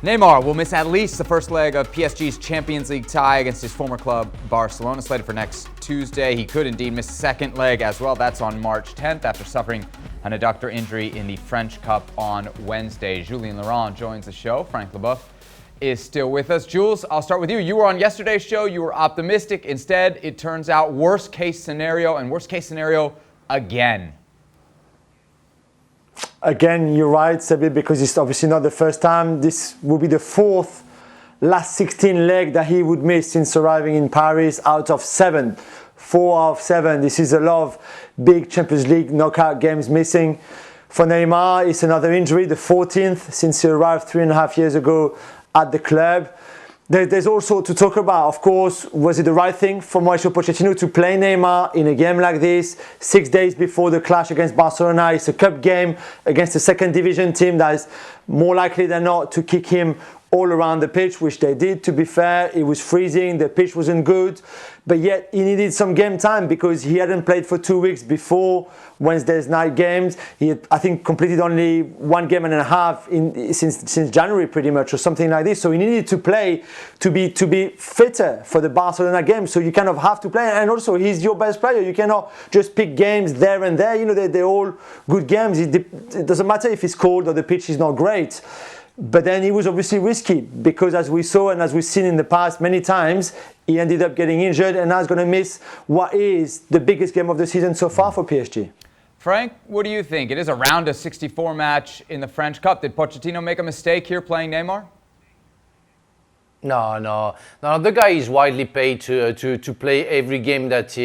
Neymar will miss at least the first leg of PSG's Champions League tie against his former club, Barcelona, slated for next Tuesday. He could indeed miss the second leg as well. That's on March 10th after suffering an adductor injury in the French Cup on Wednesday. Julien joins the show. Frank Leboeuf is still with us. Jules, I'll start with you. You were on yesterday's show. You were optimistic. Instead, it turns out worst case scenario, and worst case scenario again. Again, you're right, Sebi, because it's obviously not the first time. This will be the fourth last 16 leg that he would miss since arriving in Paris out of 7. 4 out of 7. This is a lot of big Champions League knockout games missing. For Neymar, it's another injury, the 14th since he arrived 3.5 years ago at the club. There's also to talk about, of course, was it the right thing for Mauricio Pochettino to play Neymar in a game like this, 6 days before the clash against Barcelona? It's a cup game against a second division team that is more likely than not to kick him all around the pitch, which they did, to be fair. It was freezing, the pitch wasn't good, but yet he needed some game time because he hadn't played for 2 weeks before Wednesday's night games. He had, I think, completed only 1.5 games since January pretty much, or something like this. So he needed to play to be fitter for the Barcelona game. So you kind of have to play, and also he's your best player. You cannot just pick games there and there. You know, they're all good games. It doesn't matter if it's cold or the pitch is not great. But then he was obviously risky because, as we saw and as we've seen in the past many times, he ended up getting injured and now is going to miss what is the biggest game of the season so far for PSG. Frank, what do you think? It is a round of 64 match in the French Cup. Did Pochettino make a mistake here playing Neymar? No. The guy is widely paid to play every game that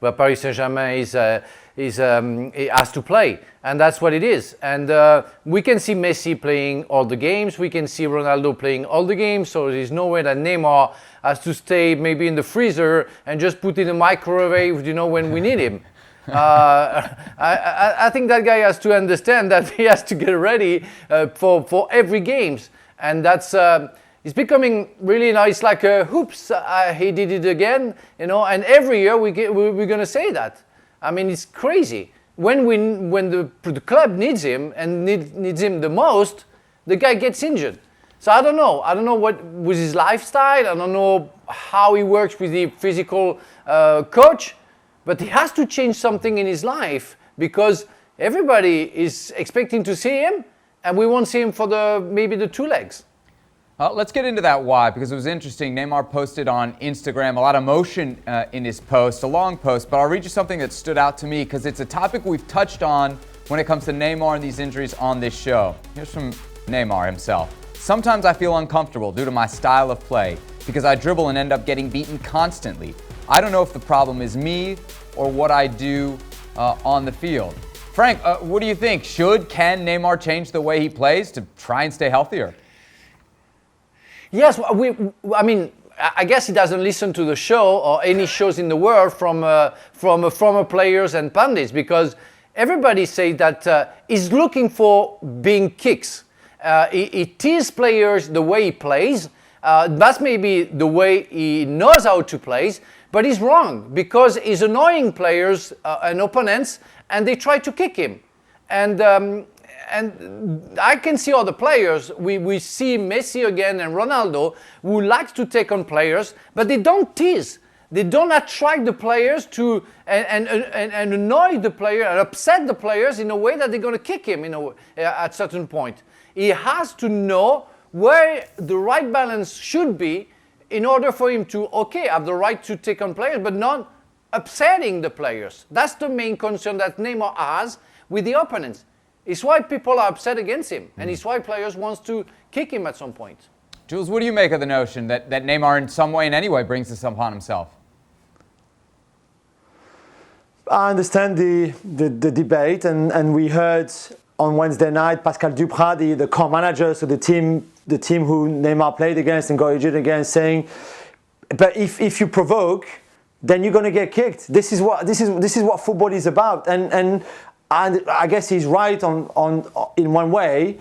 where Paris Saint-Germain has to play, and that's what it is. And we can see Messi playing all the games. We can see Ronaldo playing all the games. So there's no way that Neymar has to stay maybe in the freezer and just put in the microwave, when we need him. I think that guy has to understand that he has to get ready for every games, and that's. It's becoming really nice, like oops, he did it again, and every year we're going to say that. I mean, it's crazy. When the club needs him and needs him the most, the guy gets injured. So I don't know. I don't know what with his lifestyle. I don't know how he works with the physical coach, but he has to change something in his life because everybody is expecting to see him, and we won't see him for maybe the 2 legs. Let's get into that why, because it was interesting. Neymar posted on Instagram a lot of emotion in his post, a long post, but I'll read you something that stood out to me because it's a topic we've touched on when it comes to Neymar and these injuries on this show. Here's from Neymar himself. Sometimes I feel uncomfortable due to my style of play because I dribble and end up getting beaten constantly. I don't know if the problem is me or what I do on the field. Frank, what do you think? Can Neymar change the way he plays to try and stay healthier? Yes, I guess he doesn't listen to the show or any shows in the world from former players and pundits because everybody says that he's looking for being kicks. He teases players the way he plays. That's maybe the way he knows how to play, but he's wrong because he's annoying players and opponents, and they try to kick him. And I can see other players. We see Messi again and Ronaldo who like to take on players, but they don't tease. They don't attract the players to and annoy the player and upset the players in a way that they're going to kick him at a certain point. He has to know where the right balance should be in order for him to have the right to take on players, but not upsetting the players. That's the main concern that Neymar has with the opponents. It's why people are upset against him, and it's why players want to kick him at some point. Jules, what do you make of the notion that Neymar in some way, in any way, brings this upon himself? I understand the debate, and we heard on Wednesday night Pascal Duprat, the Caen manager, so the team who Neymar played against and got injured against, saying, but if you provoke, then you're going to get kicked. This is what football is about, and I guess he's right in one way,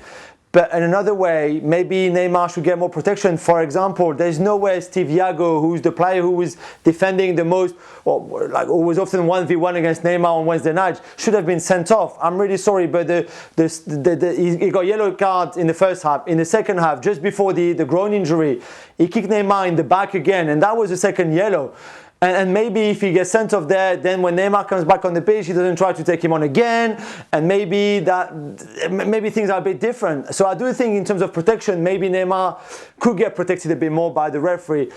But in another way, maybe Neymar should get more protection. For example, there's no way Steve Iago, who's the player who was defending the most, or like who was often 1v1 against Neymar on Wednesday night, should have been sent off. I'm really sorry, but he got yellow card in the first half. In the second half, just before the groin injury, he kicked Neymar in the back again, and that was the second yellow. And maybe if he gets sent off there, then when Neymar comes back on the pitch, he doesn't try to take him on again. And maybe things are a bit different. So I do think in terms of protection, maybe Neymar could get protected a bit more by the referee.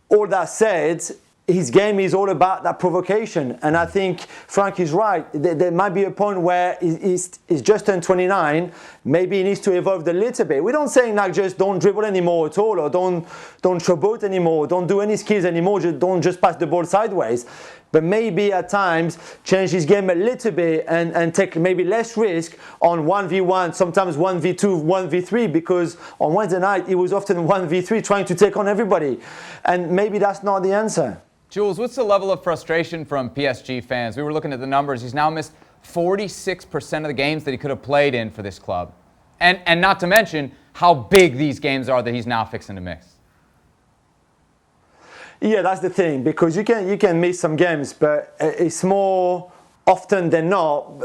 All that said, his game is all about that provocation. And I think Frank is right. There might be a point where he's just turned 29. Maybe he needs to evolve a little bit. We don't say like just don't dribble anymore at all, or don't showboat anymore, don't do any skills anymore, don't just pass the ball sideways. But maybe at times change his game a little bit and take maybe less risk on 1v1, sometimes 1v2, 1v3, because on Wednesday night he was often 1v3 trying to take on everybody. And maybe that's not the answer. Jules, what's the level of frustration from PSG fans? We were looking at the numbers. He's now missed 46% of the games that he could have played in for this club. And not to mention how big these games are that he's now fixing to miss. Yeah, that's the thing, because you can miss some games, but it's more often than not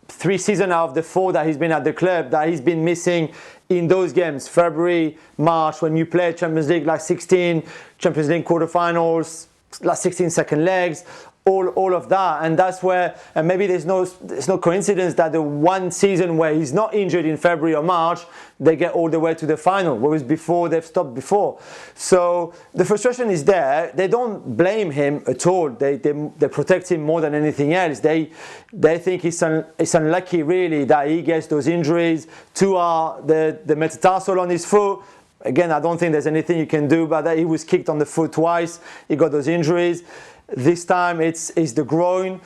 3 seasons out of the 4 that he's been at the club that he's been missing in those games. February, March, when you play Champions League like 16, Champions League quarterfinals, like 16 second legs, all of that. And that's where, and maybe there's no coincidence that the one season where he's not injured in February or March, they get all the way to the final, whereas before they've stopped before. So the frustration is there. They don't blame him at all. They protect him more than anything else. They think it's unlucky really that he gets those injuries. 2 are the metatarsal on his foot. Again, I don't think there's anything you can do about that. He was kicked on the foot twice. He got those injuries. This time it's the groin.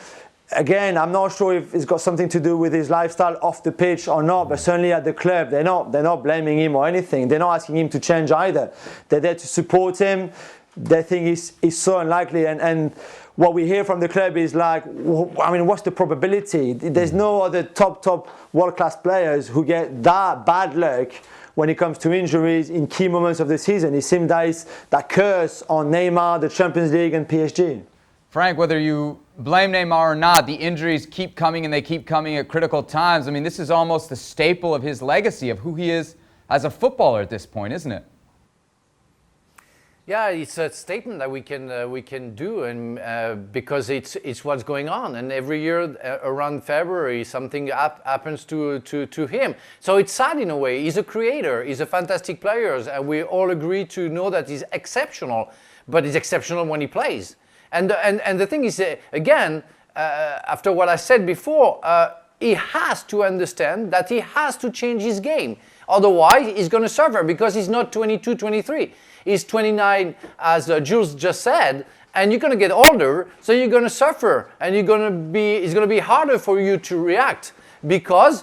Again, I'm not sure if it's got something to do with his lifestyle off the pitch or not, but certainly at the club, they're not blaming him or anything. They're not asking him to change either. They're there to support him. They think he's so unlikely. And what we hear from the club is like, I mean, what's the probability? There's no other top world-class players who get that bad luck when it comes to injuries in key moments of the season. It seems that curse on Neymar, the Champions League and PSG. Frank, whether you blame Neymar or not, the injuries keep coming and they keep coming at critical times. I mean, this is almost the staple of his legacy, of who he is as a footballer at this point, isn't it? Yeah, it's a statement that we can do, and because it's what's going on, and every year around February something happens to him. So it's sad in a way. He's a creator. He's a fantastic player, and we all agree to know that he's exceptional. But he's exceptional when he plays. And the thing is, again, after what I said before, he has to understand that he has to change his game. Otherwise, he's going to suffer because he's not 22, 23. He's 29, as Jules just said, and you're going to get older, so you're going to suffer, and it's going to be harder for you to react because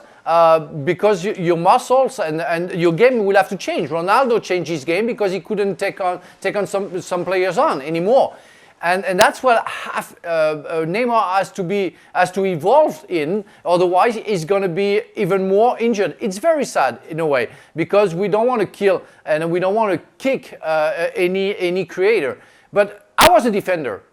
your muscles and your game will have to change. Ronaldo changed his game because he couldn't take on some players on anymore. And that's what Neymar has to evolve in. Otherwise, he's going to be even more injured. It's very sad in a way because we don't want to kill and we don't want to kick any creator. But I was a defender.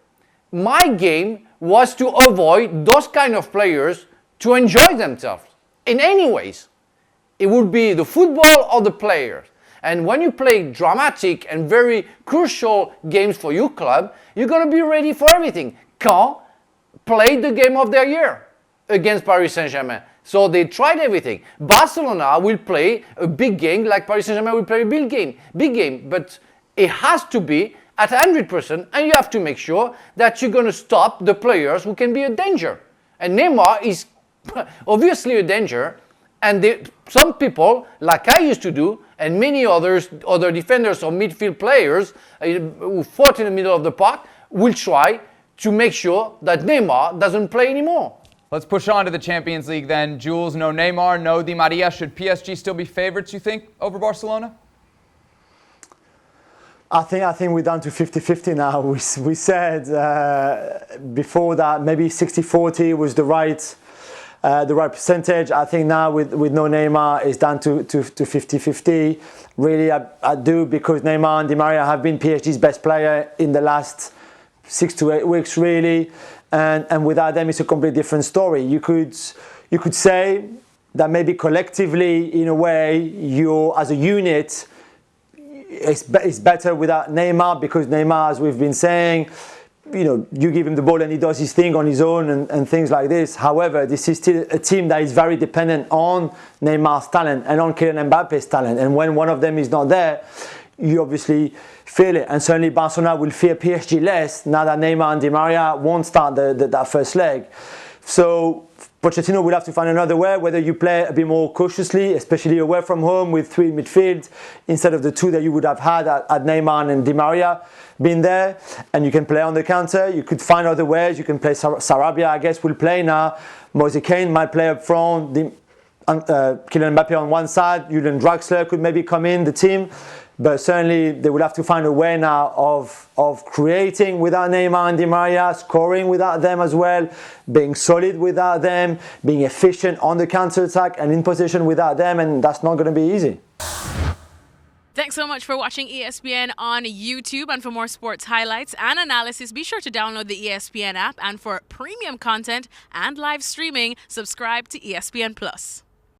My game was to avoid those kind of players to enjoy themselves in any ways. It would be the football or the players. And when you play dramatic and very crucial games for your club, you're going to be ready for everything. Caen played the game of their year against Paris Saint-Germain. So they tried everything. Barcelona will play a big game like Paris Saint-Germain will play a big game. But it has to be at 100%, and you have to make sure that you're going to stop the players who can be a danger. And Neymar is obviously a danger. And some people, like I used to do, and many other defenders or midfield players who fought in the middle of the park, will try to make sure that Neymar doesn't play anymore. Let's push on to the Champions League then. Jules, no Neymar, no Di Maria. Should PSG still be favorites, you think, over Barcelona? I think we're down to 50-50 now. We said before that maybe 60-40 was the right the right percentage. I think now with no Neymar, it's down to 50-50. Really, I do, because Neymar and Di Maria have been PSG's best player in the last 6 to 8 weeks, really. And without them, it's a completely different story. You could say that maybe collectively, in a way, you're, as a unit, it's better without Neymar, because Neymar, as we've been saying, you give him the ball and he does his thing on his own and things like this. However, this is still a team that is very dependent on Neymar's talent and on Kylian Mbappe's talent. And when one of them is not there, you obviously feel it. And certainly Barcelona will fear PSG less now that Neymar and Di Maria won't start that first leg. So Pochettino will have to find another way, whether you play a bit more cautiously, especially away from home, with 3 in midfield instead of the 2 that you would have had at Neymar and Di Maria being there, and you can play on the counter. You could find other ways. You can play Sarabia, I guess, will play now. Caen might play up front. Kylian Mbappe on one side. Julien Draxler could maybe come in the team. But certainly they will have to find a way now of creating without Neymar and Di Maria, scoring without them as well, being solid without them, being efficient on the counter-attack and in possession without them, and that's not going to be easy. Thanks so much for watching ESPN on YouTube. And for more sports highlights and analysis, be sure to download the ESPN app. And for premium content and live streaming, subscribe to ESPN Plus.